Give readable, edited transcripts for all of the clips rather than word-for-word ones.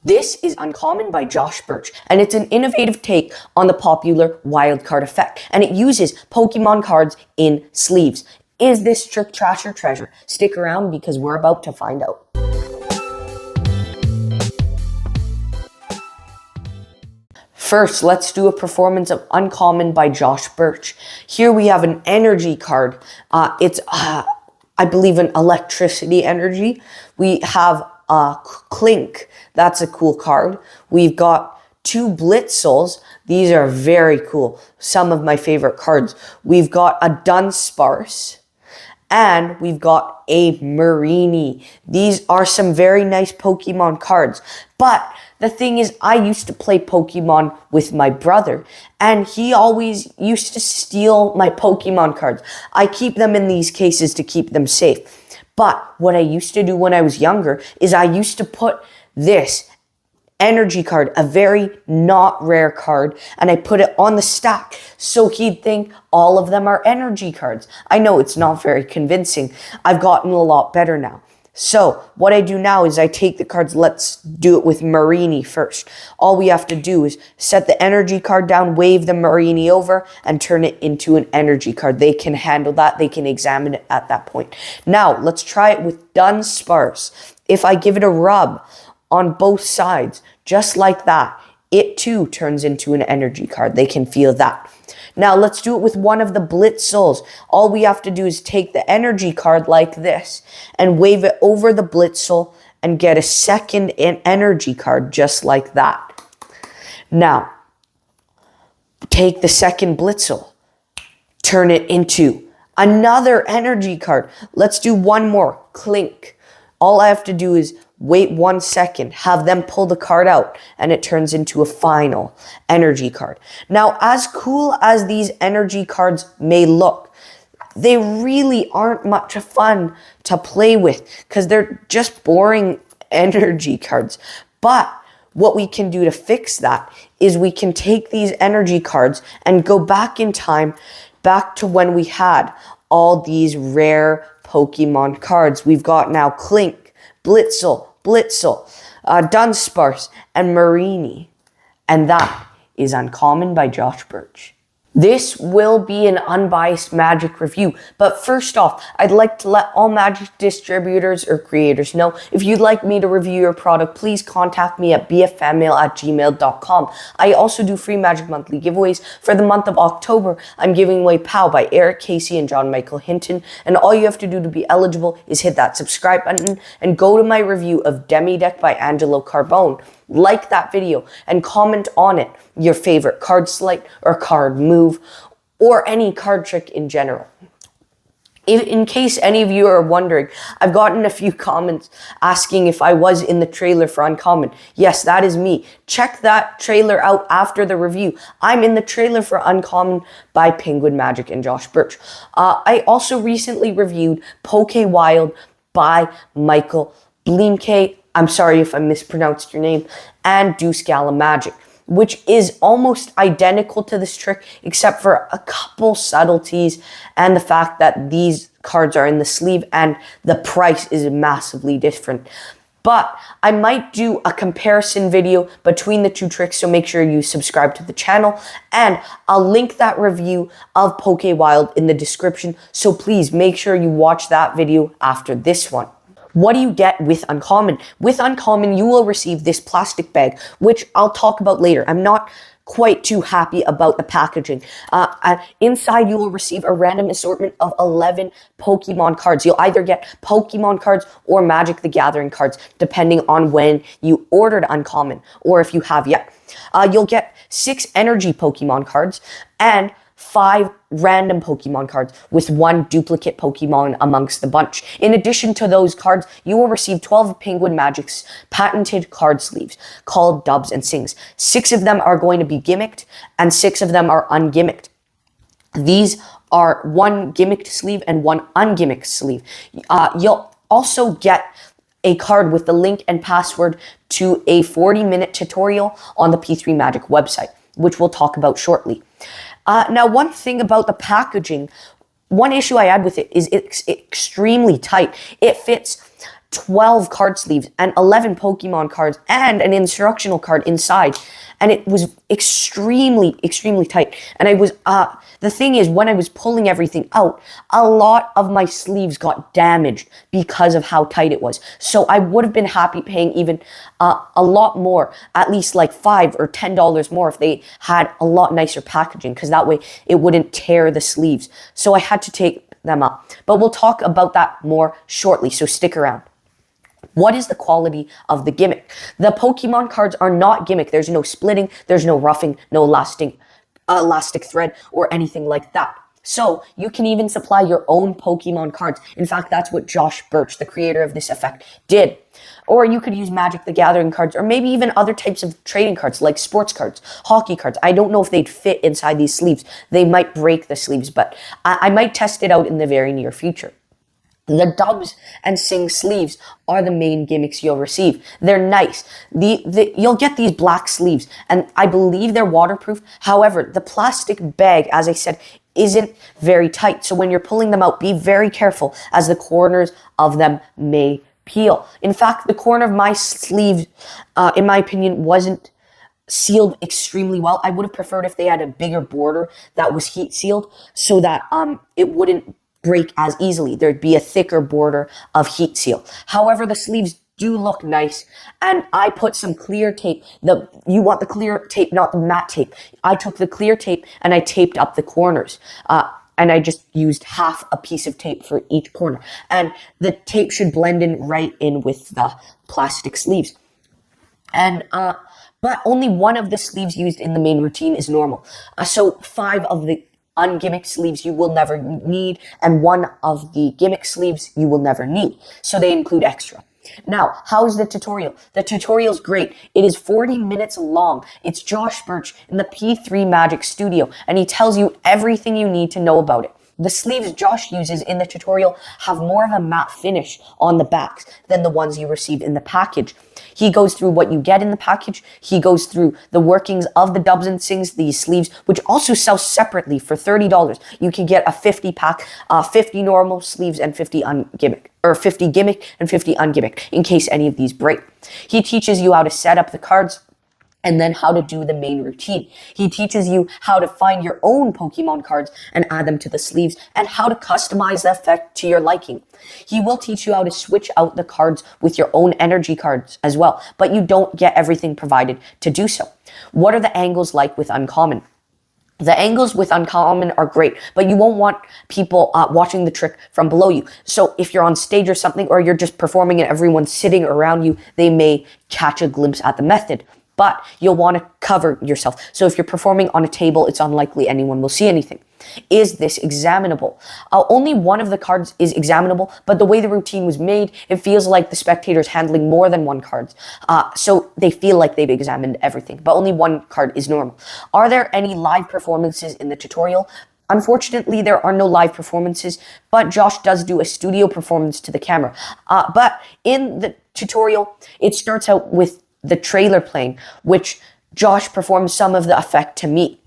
This is Uncommon by Josh Burch, and it's an innovative take on the popular wildcard effect, and it uses Pokemon cards in sleeves. Is this trick trash or treasure? Stick around because we're about to find out. First, let's do a performance of Uncommon by Josh Burch. Here we have an energy card. It's I believe an electricity energy. We have Clink. That's a cool card. We've got two Blitzels. These are very cool. Some of my favorite cards. We've got a Dunsparce. And we've got a Marini. These are some very nice Pokemon cards. But the thing is, I used to play Pokemon with my brother, and he always used to steal my Pokemon cards. I keep them in these cases to keep them safe. But what I used to do when I was younger is I used to put this energy card, a very not rare card, and I put it on the stack so he'd think all of them are energy cards. I know it's not very convincing. I've gotten a lot better now. So what I do now is I take the cards. Let's do it with Marini first. All we have to do is set the energy card down, wave the Marini over, and turn it into an energy card. They can handle that. They can examine it at that point. Now, let's try it with Dunsparce. If I give it a rub on both sides, just like that, it too turns into an energy card. They can feel that. Now let's do it with one of the Blitzels. All we have to do is take the energy card like this and wave it over the Blitzel and get a second energy card just like that. Now, take the second Blitzel, turn it into another energy card. Let's do one more, Clink. All I have to do is wait 1 second, have them pull the card out, and it turns into a final energy card. Now, as cool as these energy cards may look, they really aren't much fun to play with because they're just boring energy cards. But what we can do to fix that is we can take these energy cards and go back in time, back to when we had all these rare Pokemon cards. We've got now Clink, Blitzel, Dunsparce, and Marini. And that is Uncommon by Josh Burch. This will be an unbiased Magic review, but first off, I'd like to let all Magic distributors or creators know if you'd like me to review your product, please contact me at bffanmail@gmail.com. I also do free Magic monthly giveaways. For the month of October, I'm giving away POW by Eric Casey and John Michael Hinton, and all you have to do to be eligible is hit that subscribe button and go to my review of Demi Deck by Angelo Carbone. Like that video and comment on it your favorite card sleight or card move or any card trick in general. In case any of you are wondering, I've gotten a few comments asking if I was in the trailer for Uncommon. Yes, that is me. Check that trailer out after the review. I'm in the trailer for Uncommon by Penguin Magic and Josh Burch. I also recently reviewed Wild by Michael Bleemke. I'm sorry if I mispronounced your name, and Deuce-Gala Magic, which is almost identical to this trick, except for a couple subtleties and the fact that these cards are in the sleeve and the price is massively different. But I might do a comparison video between the two tricks, so make sure you subscribe to the channel, and I'll link that review of Wild in the description, so please make sure you watch that video after this one. What do you get with Uncommon? With Uncommon, you will receive this plastic bag, which I'll talk about later. I'm not quite too happy about the packaging. Inside, you will receive a random assortment of 11 Pokemon cards. You'll either get Pokemon cards or Magic the Gathering cards, depending on when you ordered Uncommon, or if you have yet. You'll get 6 energy Pokemon cards and 5 random Pokemon cards with 1 duplicate Pokemon amongst the bunch. In addition to those cards, you will receive 12 Penguin Magic's patented card sleeves called Dubs and Sings. 6 of them are going to be gimmicked and 6 of them are ungimmicked. These are 1 gimmicked sleeve and 1 ungimmicked sleeve. You'll also get a card with the link and password to a 40-minute tutorial on the P3 Magic website, which we'll talk about shortly. Now, one thing about the packaging, one issue I had with it is it's extremely tight. It fits 12 card sleeves and 11 Pokemon cards and an instructional card inside. And it was extremely, extremely tight. And the thing is, when I was pulling everything out, a lot of my sleeves got damaged because of how tight it was. So I would have been happy paying even a lot more, at least like $5 or $10 more if they had a lot nicer packaging, because that way it wouldn't tear the sleeves. So I had to take them up. But we'll talk about that more shortly, so stick around. What is the quality of the Gimmick? The Pokemon cards are not Gimmick. There's no splitting, there's no roughing, no elastic thread, or anything like that. So you can even supply your own Pokemon cards. In fact, that's what Josh Burch, the creator of this effect, did. Or you could use Magic the Gathering cards, or maybe even other types of trading cards like sports cards, hockey cards. I don't know if they'd fit inside these sleeves. They might break the sleeves, but I might test it out in the very near future. The Dubs and Sing sleeves are the main gimmicks you'll receive. They're nice. You'll get these black sleeves, and I believe they're waterproof. However, the plastic bag, as I said, isn't very tight. So when you're pulling them out, be very careful, as the corners of them may peel. In fact, the corner of my sleeve, in my opinion, wasn't sealed extremely well. I would have preferred if they had a bigger border that was heat sealed, so that it wouldn't break as easily. There'd be a thicker border of heat seal. However, the sleeves do look nice, and I put some clear tape. You want the clear tape, not the matte tape. I took the clear tape and I taped up the corners. And I just used half a piece of tape for each corner. And the tape should blend in right in with the plastic sleeves. And but only one of the sleeves used in the main routine is normal. So 5 of the ungimmick sleeves you will never need, and 1 of the gimmick sleeves you will never need. So they include extra. Now, how's the tutorial? The tutorial's great. It is 40 minutes long. It's Josh Burch in the P3 Magic Studio, and he tells you everything you need to know about it. The sleeves Josh uses in the tutorial have more of a matte finish on the backs than the ones you receive in the package. He goes through what you get in the package. He goes through the workings of the Dubs and Sings, these sleeves, which also sell separately for $30. You can get a 50 pack, 50 normal sleeves and 50 ungimmick, or 50 gimmick and 50 ungimmick, in case any of these break. He teaches you how to set up the cards, and then how to do the main routine. He teaches you how to find your own Pokemon cards and add them to the sleeves, and how to customize the effect to your liking. He will teach you how to switch out the cards with your own energy cards as well, but you don't get everything provided to do so. What are the angles like with Uncommon? The angles with Uncommon are great, but you won't want people watching the trick from below you. So if you're on stage or something, or you're just performing and everyone's sitting around you, they may catch a glimpse at the method. But you'll want to cover yourself. So if you're performing on a table, it's unlikely anyone will see anything. Is this examinable? Only one of the cards is examinable, but the way the routine was made, it feels like the spectator's handling more than one card. So they feel like they've examined everything, but only one card is normal. Are there any live performances in the tutorial? Unfortunately, there are no live performances, but Josh does do a studio performance to the camera. But in the tutorial, it starts out with the trailer playing, which Josh performs some of the effect to me.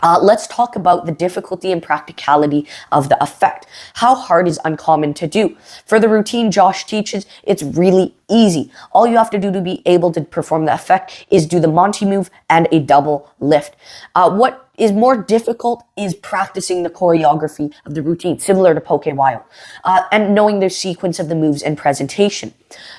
Let's talk about the difficulty and practicality of the effect. How hard is Uncommon to do? For the routine Josh teaches, it's really easy. All you have to do to be able to perform the effect is do the Monty move and a double lift. What is more difficult is practicing the choreography of the routine, similar to Pokéwild, and knowing the sequence of the moves and presentation.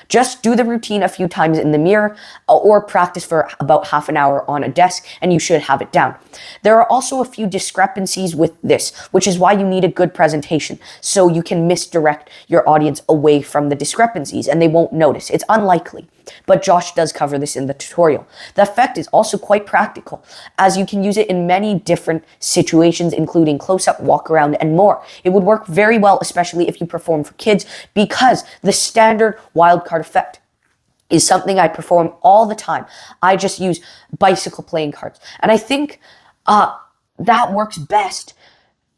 Just do the routine a few times in the mirror, or practice for about half an hour on a desk, and you should have it down. There are also a few discrepancies with this, which is why you need a good presentation, so you can misdirect your audience away from the discrepancies, and they won't notice. It's unlikely, but Josh does cover this in the tutorial. The effect is also quite practical, as you can use it in many different situations, including close-up, walk-around, and more. It would work very well, especially if you perform for kids, because the standard wildcard effect is something I perform all the time. I just use bicycle playing cards. And I think that works best.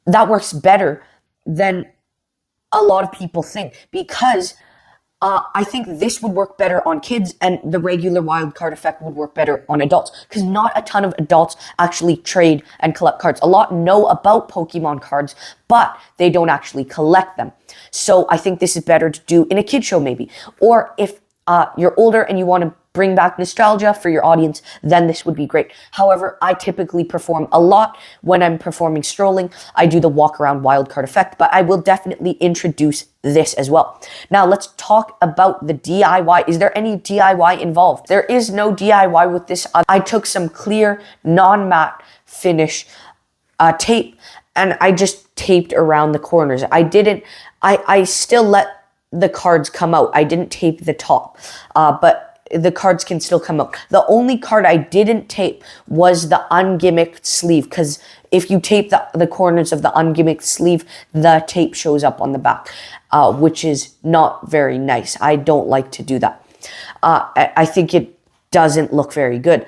That works better than a lot of people think, because I think this would work better on kids, and the regular wild card effect would work better on adults, because not a ton of adults actually trade and collect cards. A lot know about Pokemon cards, but they don't actually collect them. So I think this is better to do in a kid show maybe. Or if you're older and you want to bring back nostalgia for your audience, then this would be great. However, I typically perform a lot when I'm performing strolling. I do the walk around wildcard effect, but I will definitely introduce this as well. Now let's talk about the DIY. Is there any DIY involved? There is no DIY with this. I took some clear non-matte finish tape and I just taped around the corners. I still let the cards come out. I didn't tape the top, but the cards can still come out. The only card I didn't tape was the ungimmicked sleeve, because if you tape the corners of the ungimmicked sleeve, the tape shows up on the back, which is not very nice. I don't like to do that. I think it doesn't look very good.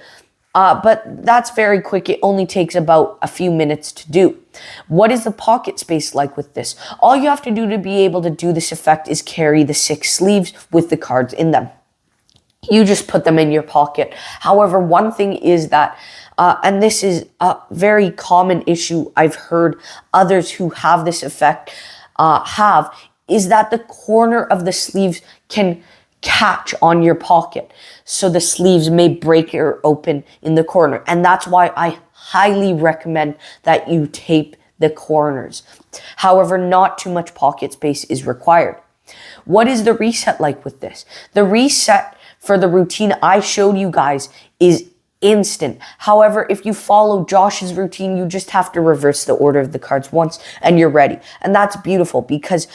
But that's very quick. It only takes about a few minutes to do. What is the pocket space like with this? All you have to do to be able to do this effect is carry the 6 sleeves with the cards in them. You just put them in your pocket. However, one thing is that, and this is a very common issue I've heard others who have this effect have, is that the corner of the sleeves can catch on your pocket. So the sleeves may break or open in the corner. And that's why I highly recommend that you tape the corners. However, not too much pocket space is required. What is the reset like with this? The reset for the routine I showed you guys is instant. However, if you follow Josh's routine, you just have to reverse the order of the cards once and you're ready. And that's beautiful, because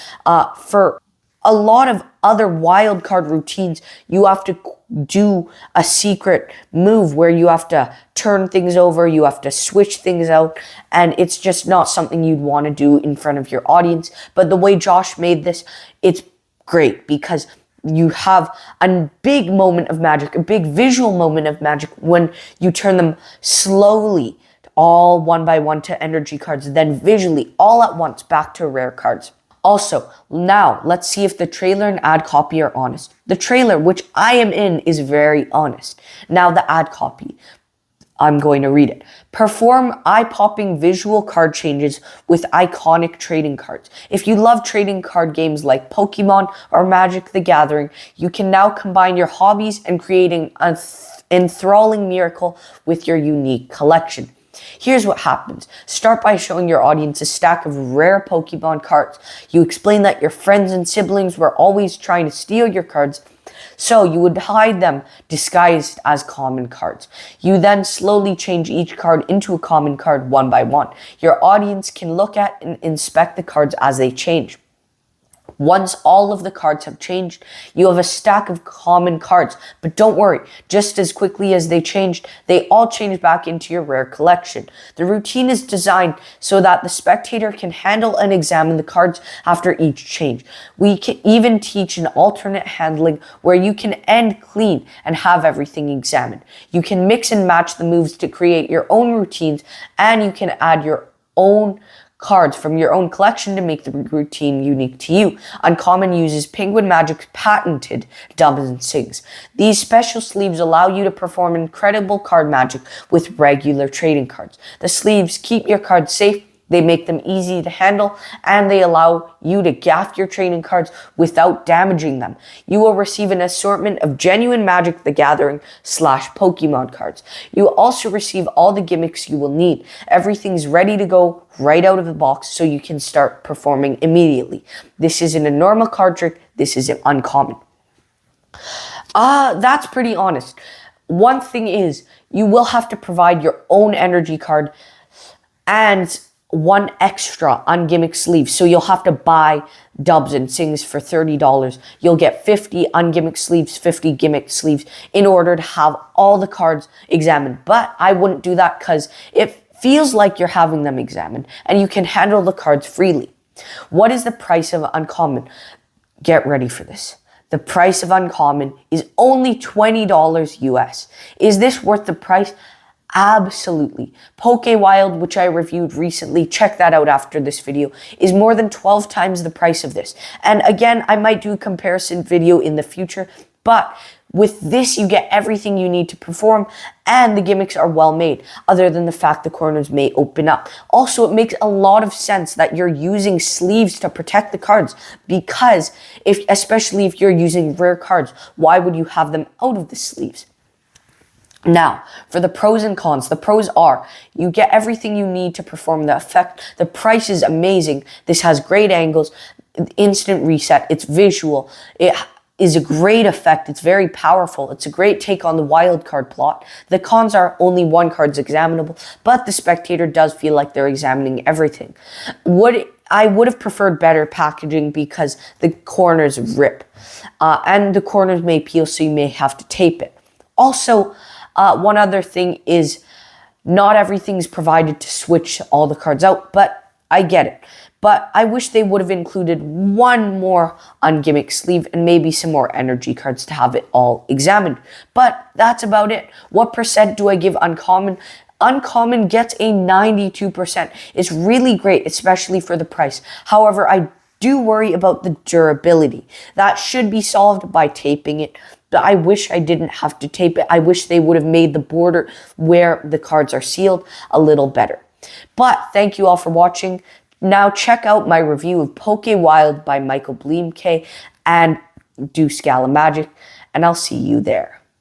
for a lot of other wild card routines, you have to do a secret move where you have to turn things over, you have to switch things out, and it's just not something you'd want to do in front of your audience. But the way Josh made this, it's great, because you have a big moment of magic, a big visual moment of magic when you turn them slowly, all one by one to energy cards, then visually all at once back to rare cards. Also, now let's see if the trailer and ad copy are honest. The trailer, which I am in, is very honest. Now the ad copy, I'm going to read it. Perform eye-popping visual card changes with iconic trading cards. If you love trading card games like Pokémon or Magic the Gathering, you can now combine your hobbies and creating an enthralling miracle with your unique collection. Here's what happens. Start by showing your audience a stack of rare Pokemon cards. You explain that your friends and siblings were always trying to steal your cards, so you would hide them disguised as common cards. You then slowly change each card into a common card one by one. Your audience can look at and inspect the cards as they change. Once all of the cards have changed, you have a stack of common cards. But don't worry, just as quickly as they changed, they all change back into your rare collection. The routine is designed so that the spectator can handle and examine the cards after each change. We can even teach an alternate handling where you can end clean and have everything examined. You can mix and match the moves to create your own routines, and you can add your own cards from your own collection to make the routine unique to you. Uncommon uses Penguin Magic's patented dubs and sings. These special sleeves allow you to perform incredible card magic with regular trading cards. The sleeves keep your cards safe, they make them easy to handle, and they allow you to gaff your trading cards without damaging them. You will receive an assortment of genuine Magic the Gathering / Pokemon cards. You will also receive all the gimmicks you will need. Everything's ready to go right out of the box, so you can start performing immediately. This isn't a normal card trick, this is uncommon. That's pretty honest. One thing is, you will have to provide your own energy card and one extra ungimmick sleeve. So you'll have to buy dubs and sings for $30. You'll get 50 ungimmick sleeves, 50 gimmick sleeves in order to have all the cards examined. But I wouldn't do that because it feels like you're having them examined and you can handle the cards freely. What is the price of uncommon? Get ready for this. The price of uncommon is only $20 US. Is this worth the price? Absolutely. Wild, which I reviewed recently, check that out after this video, is more than 12 times the price of this. And again, I might do a comparison video in the future, but with this, you get everything you need to perform, and the gimmicks are well made, other than the fact the corners may open up. Also, it makes a lot of sense that you're using sleeves to protect the cards, because especially if you're using rare cards, why would you have them out of the sleeves? Now, for the pros and cons, the pros are you get everything you need to perform the effect. The price is amazing. This has great angles, instant reset, it's visual, it is a great effect, it's very powerful, it's a great take on the wild card plot. The cons are only one card's examinable, but the spectator does feel like they're examining everything. I would have preferred better packaging because the corners rip, and the corners may peel, so you may have to tape it. Also, one other thing is not everything's provided to switch all the cards out, but I get it. But I wish they would have included one more Gimmick sleeve and maybe some more energy cards to have it all examined. But that's about it. What percent do I give Uncommon? Uncommon gets a 92%. It's really great, especially for the price. However, I do worry about the durability. That should be solved by taping it. But I wish I didn't have to tape it. I wish they would have made the border where the cards are sealed a little better. But thank you all for watching. Now check out my review of Wild by Michael Bleemke and do Scala Magic, and I'll see you there.